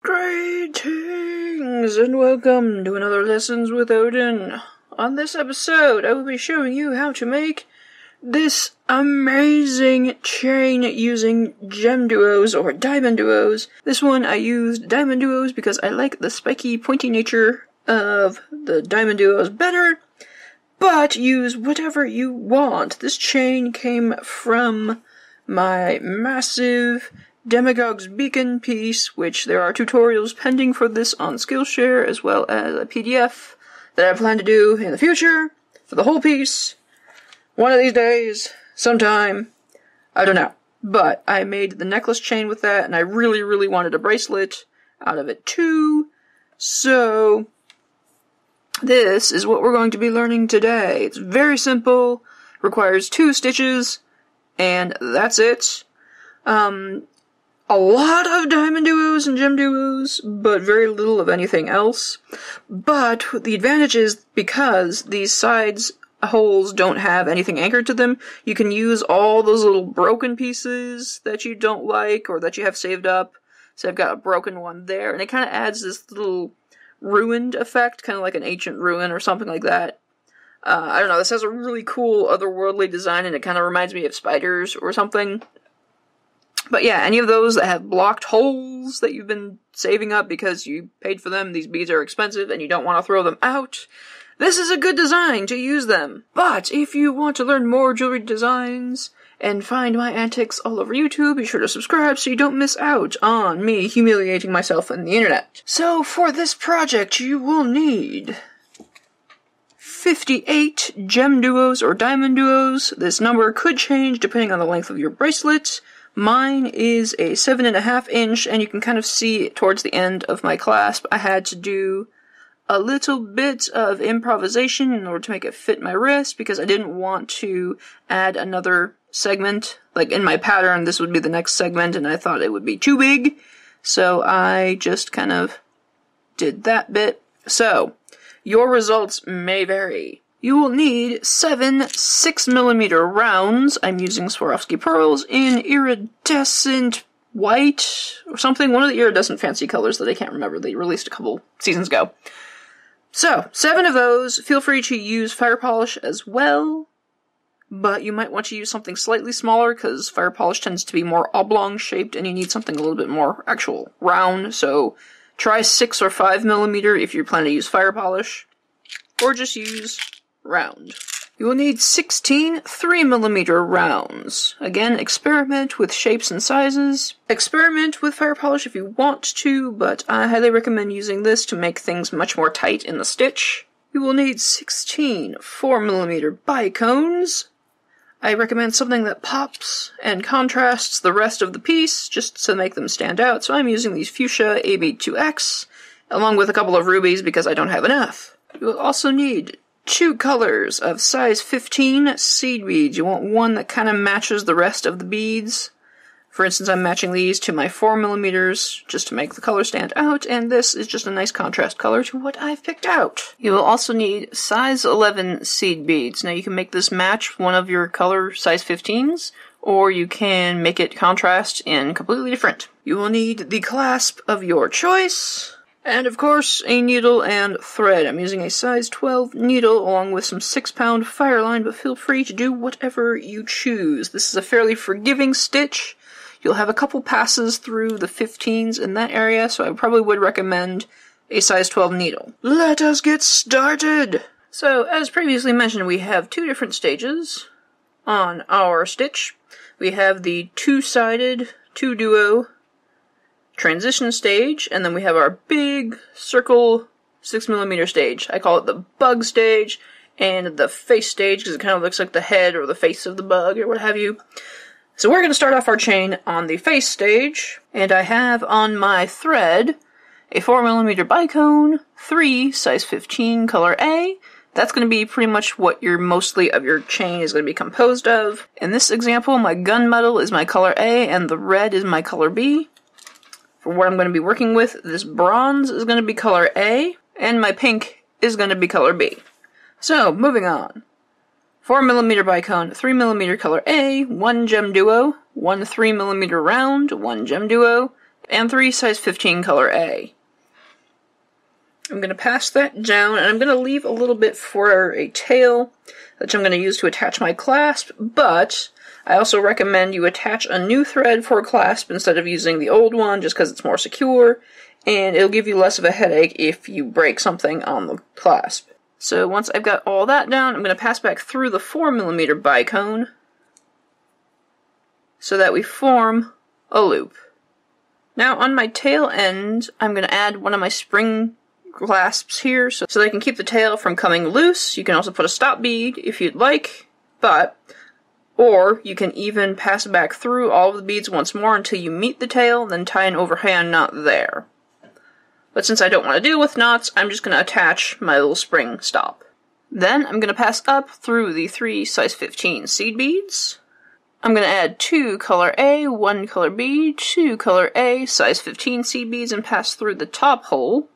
Greetings and welcome to another Lessons with Odin. On this episode, I will be showing you how to make this amazing chain using Gemduos or Diamonduos. This one I used Diamonduos because I like the spiky, pointy nature of the Diamonduos better, but use whatever you want. This chain came from my massive Demagogue's Beacon piece, which there are tutorials pending for this on Skillshare, as well as a PDF that I plan to do in the future for the whole piece. One of these days, sometime, I don't know. But I made the necklace chain with that, and I really wanted a bracelet out of it too. So this is what we're going to be learning today. It's very simple, requires 2 stitches, and that's it. A lot of Diamonduos and Gemduos, but very little of anything else. But the advantage is, because these sides holes don't have anything anchored to them, you can use all those little broken pieces that you don't like, or that you have saved up. So I've got a broken one there, and it kind of adds this little ruined effect, kind of like an ancient ruin or something like that. I don't know, this has a really cool otherworldly design, and it kind of reminds me of spiders or something. But yeah, any of those that have blocked holes that you've been saving up because you paid for them, these beads are expensive and you don't want to throw them out, this is a good design to use them. But if you want to learn more jewelry designs and find my antics all over YouTube, be sure to subscribe so you don't miss out on me humiliating myself on the internet. So for this project, you will need 58 Gemduos or Diamonduos. This number could change depending on the length of your bracelet. Mine is a 7.5 inch, and you can kind of see towards the end of my clasp, I had to do a little bit of improvisation in order to make it fit my wrist, because I didn't want to add another segment. Like in my pattern, this would be the next segment, and I thought it would be too big, so I just kind of did that bit. So, your results may vary. You will need 7 6mm rounds. I'm using Swarovski pearls in iridescent white or something. One of the iridescent fancy colors that I can't remember. They released a couple seasons ago. So, 7 of those. Feel free to use fire polish as well, but you might want to use something slightly smaller because fire polish tends to be more oblong shaped and you need something a little bit more actual round. So, try 6 or 5mm if you're planning to use fire polish, or just use round. You will need 16 3mm rounds. Again, experiment with shapes and sizes. Experiment with fire polish if you want to, but I highly recommend using this to make things much more tight in the stitch. You will need 16 4mm bicones. I recommend something that pops and contrasts the rest of the piece, just to make them stand out, so I'm using these fuchsia AB2X, along with a couple of rubies because I don't have enough. You will also need 2 colors of size 15 seed beads. You want one that kind of matches the rest of the beads. For instance, I'm matching these to my 4mm just to make the color stand out, and this is just a nice contrast color to what I've picked out. You will also need size 11 seed beads. Now you can make this match one of your color size 15s, or you can make it contrast in completely different. You will need the clasp of your choice, and of course, a needle and thread. I'm using a size 12 needle along with some 6-pound fire line, but feel free to do whatever you choose. This is a fairly forgiving stitch. You'll have a couple passes through the 15s in that area, so I probably would recommend a size 12 needle. Let us get started! So, as previously mentioned, we have 2 different stages on our stitch. We have the 2-sided, 2-duo transition stage, and then we have our big circle 6mm stage. I call it the bug stage and the face stage because it kind of looks like the head or the face of the bug or what have you. So we're going to start off our chain on the face stage, and I have on my thread a 4mm bicone, 3 size 15 color A. That's going to be pretty much what mostly of your chain is going to be composed of. In this example, my gunmetal is my color A and the red is my color B. For what I'm going to be working with, this bronze is going to be color A, and my pink is going to be color B. So, moving on. 4mm bicone, 3mm color A, 1 Gemduo, 1 3mm round, 1 Gemduo, and 3 size 15 color A. I'm going to pass that down, and I'm going to leave a little bit for a tail, which I'm going to use to attach my clasp, but I also recommend you attach a new thread for a clasp instead of using the old one, just because it's more secure, and it'll give you less of a headache if you break something on the clasp. So once I've got all that down, I'm going to pass back through the 4mm bicone so that we form a loop. Now on my tail end, I'm going to add one of my spring clasps here so they can keep the tail from coming loose. You can also put a stop bead if you'd like, or you can even pass back through all of the beads once more until you meet the tail, then tie an overhand knot there. But since I don't want to deal with knots, I'm just going to attach my little spring stop. Then I'm going to pass up through the 3 size 15 seed beads. I'm going to add 2 color A, 1 color B, 2 color A, size 15 seed beads, and pass through the top hole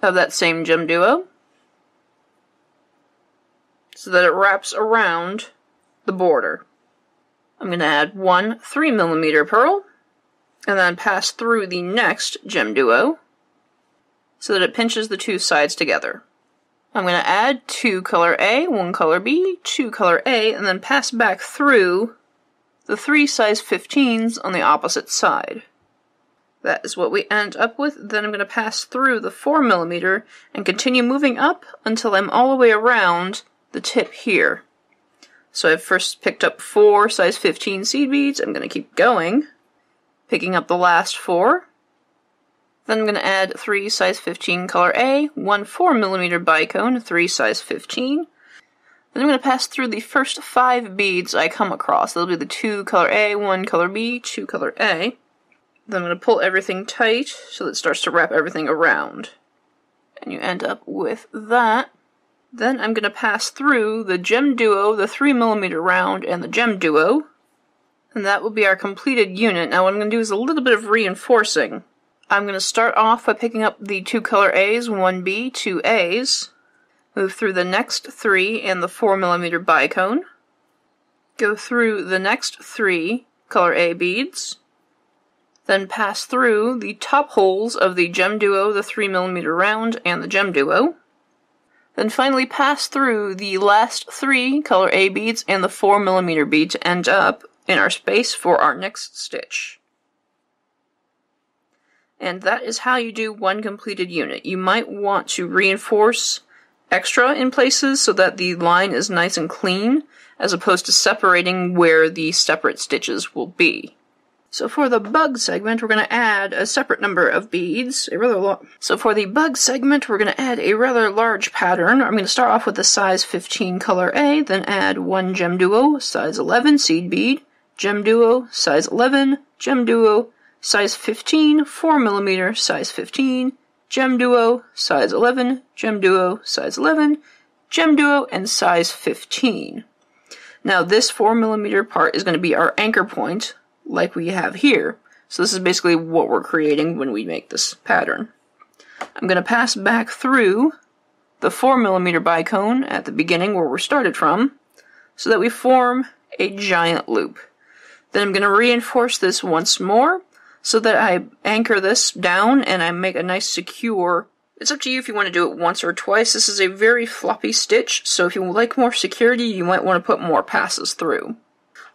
of that same Gemduo so that it wraps around the border. I'm going to add 1 3mm pearl and then pass through the next Gemduo so that it pinches the 2 sides together. I'm going to add 2 color A, 1 color B, 2 color A, and then pass back through the 3 size 15s on the opposite side. That is what we end up with. Then I'm going to pass through the 4mm and continue moving up until I'm all the way around the tip here. So I've first picked up 4 size 15 seed beads. I'm going to keep going, picking up the last 4. Then I'm going to add 3 size 15 color A, 1 4mm bicone, 3 size 15. Then I'm going to pass through the first 5 beads I come across. That'll be the 2 color A, 1 color B, 2 color A. Then I'm going to pull everything tight so that it starts to wrap everything around. And you end up with that. Then I'm going to pass through the Gemduo, the 3mm round, and the Gemduo. And that will be our completed unit. Now what I'm going to do is a little bit of reinforcing. I'm going to start off by picking up the 2 color A's, 1 B, 2 A's. Move through the next 3 and the 4mm bicone. Go through the next 3 color A beads. Then pass through the top holes of the Gemduo, the 3mm round, and the Gemduo. Then finally pass through the last 3 color A beads and the 4mm bead to end up in our space for our next stitch. And that is how you do one completed unit. You might want to reinforce extra in places so that the line is nice and clean, as opposed to separating where the separate stitches will be. So for the bug segment, we're going to add a separate number of beads, So for the bug segment, we're going to add a rather large pattern. I'm going to start off with the size 15 color A, then add 1 Gemduo, size 11 seed bead, Gemduo, size 11, Gemduo, size 15, 4mm, size 15, Gemduo, size 11, Gemduo, size 11, Gemduo, and size 15. Now this 4mm part is going to be our anchor point, like we have here. So this is basically what we're creating when we make this pattern. I'm going to pass back through the 4mm bicone at the beginning where we're started from, so that we form a giant loop. Then I'm going to reinforce this once more, so that I anchor this down and I make a nice secure. It's up to you if you want to do it once or twice. This is a very floppy stitch, so if you like more security, you might want to put more passes through.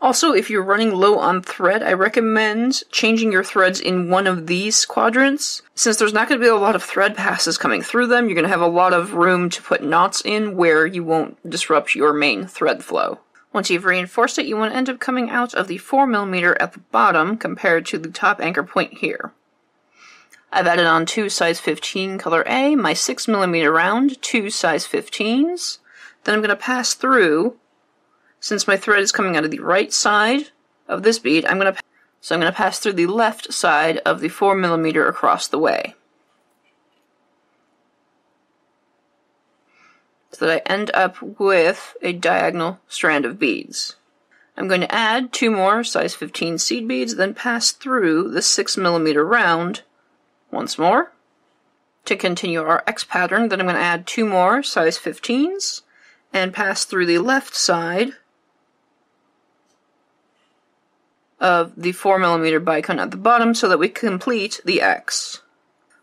Also, if you're running low on thread, I recommend changing your threads in one of these quadrants. Since there's not going to be a lot of thread passes coming through them, you're going to have a lot of room to put knots in where you won't disrupt your main thread flow. Once you've reinforced it, you want to end up coming out of the 4mm at the bottom compared to the top anchor point here. I've added on 2 size 15 color A, my 6mm round, 2 size 15s. Then I'm going to pass through, since my thread is coming out of the right side of this bead, I'm going to pass through the left side of the 4mm across the way, so that I end up with a diagonal strand of beads. I'm going to add 2 more size 15 seed beads, then pass through the 6mm round once more to continue our X pattern. Then I'm going to add 2 more size 15s and pass through the left side of the 4mm bicone at the bottom so that we complete the X.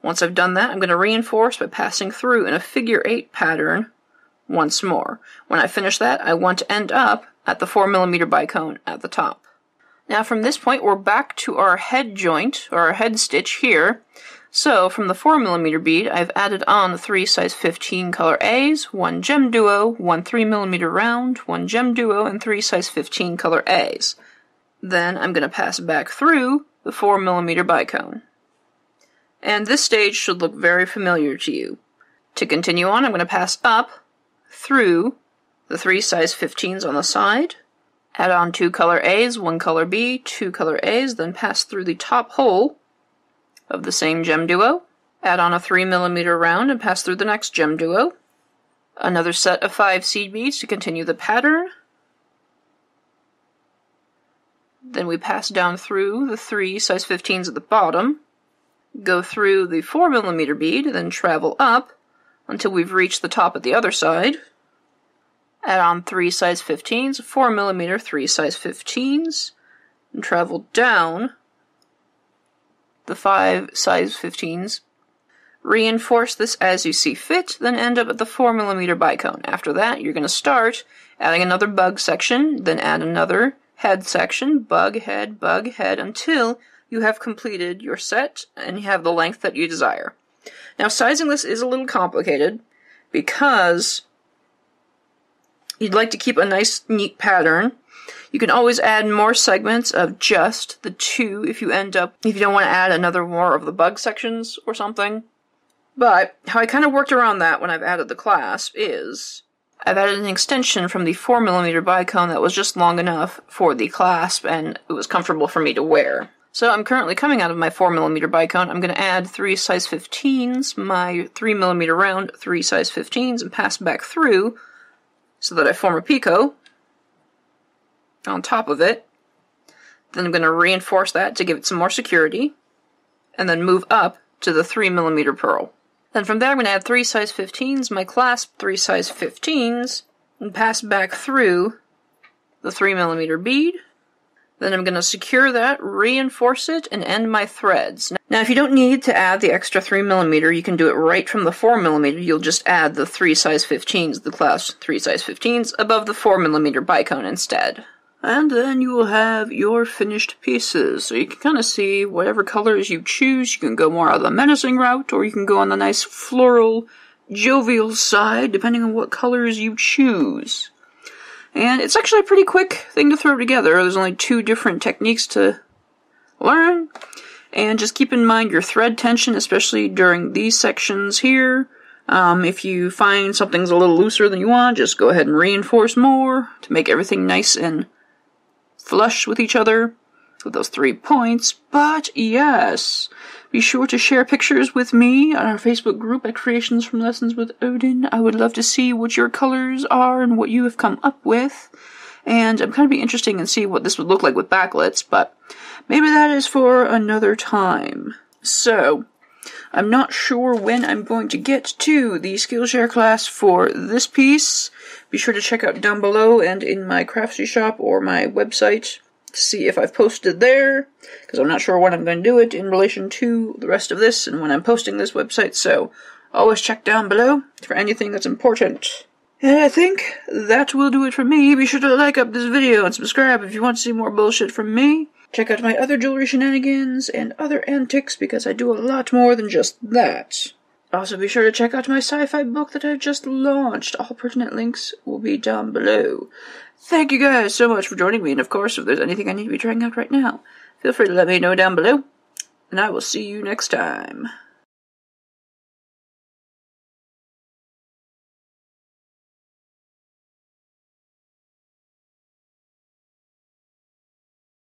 Once I've done that, I'm going to reinforce by passing through in a figure 8 pattern once more. When I finish that, I want to end up at the 4mm bicone at the top. Now from this point, we're back to our head joint, or our head stitch here. So from the 4mm bead, I've added on 3 size 15 color A's, 1 Gemduo, 1 3mm round, 1 Gemduo, and 3 size 15 color A's. Then I'm going to pass back through the 4mm bicone. And this stage should look very familiar to you. To continue on, I'm going to pass up through the 3 size 15s on the side, add on 2 color A's, 1 color B, 2 color A's, then pass through the top hole of the same Gemduo, add on a 3mm round and pass through the next Gemduo, another set of 5 seed beads to continue the pattern. Then we pass down through the 3 size 15s at the bottom, go through the 4mm bead, then travel up until we've reached the top at the other side. Add on 3 size 15s, 4mm, 3 size 15s, and travel down the 5 size 15s. Reinforce this as you see fit, then end up at the 4mm bicone. After that, you're going to start adding another bug section, then add another head section, bug head, until you have completed your set and you have the length that you desire. Now, sizing this is a little complicated because you'd like to keep a nice, neat pattern. You can always add more segments of just the 2 if you don't want to add another more of the bug sections or something. But how I kind of worked around that when I've added the clasp is I've added an extension from the 4mm bicone that was just long enough for the clasp and it was comfortable for me to wear. So I'm currently coming out of my 4mm bicone. I'm going to add 3 size 15s, my 3mm round, 3 size 15s, and pass back through so that I form a picot on top of it. Then I'm going to reinforce that to give it some more security, and then move up to the 3mm purl. Then from there I'm going to add 3 size 15s, my clasp 3 size 15s, and pass back through the 3mm bead. Then I'm going to secure that, reinforce it, and end my threads. Now if you don't need to add the extra 3mm, you can do it right from the 4mm. You'll just add the 3 size 15s, the clasp 3 size 15s, above the 4mm bicone instead. And then you will have your finished pieces. So you can kind of see whatever colors you choose. You can go more on the menacing route, or you can go on the nice floral, jovial side, depending on what colors you choose. And it's actually a pretty quick thing to throw together. There's only 2 different techniques to learn. And just keep in mind your thread tension, especially during these sections here. If you find something's a little looser than you want, just go ahead and reinforce more to make everything nice and flush with each other with those 3 points. But yes, be sure to share pictures with me on our Facebook group at Creations from Lessons with Odin. I would love to see what your colors are and what you have come up with. And I'm kind of be interesting and see what this would look like with backlets, but maybe that is for another time. So, I'm not sure when I'm going to get to the Skillshare class for this piece. Be sure to check out down below and in my Craftsy shop or my website to see if I've posted there, because I'm not sure when I'm going to do it in relation to the rest of this and when I'm posting this website, so always check down below for anything that's important. And I think that will do it for me. Be sure to like up this video and subscribe if you want to see more bullshit from me. Check out my other jewelry shenanigans and other antics because I do a lot more than just that. Also be sure to check out my sci-fi book that I've just launched. All pertinent links will be down below. Thank you guys so much for joining me, and of course, if there's anything I need to be trying out right now, feel free to let me know down below, and I will see you next time.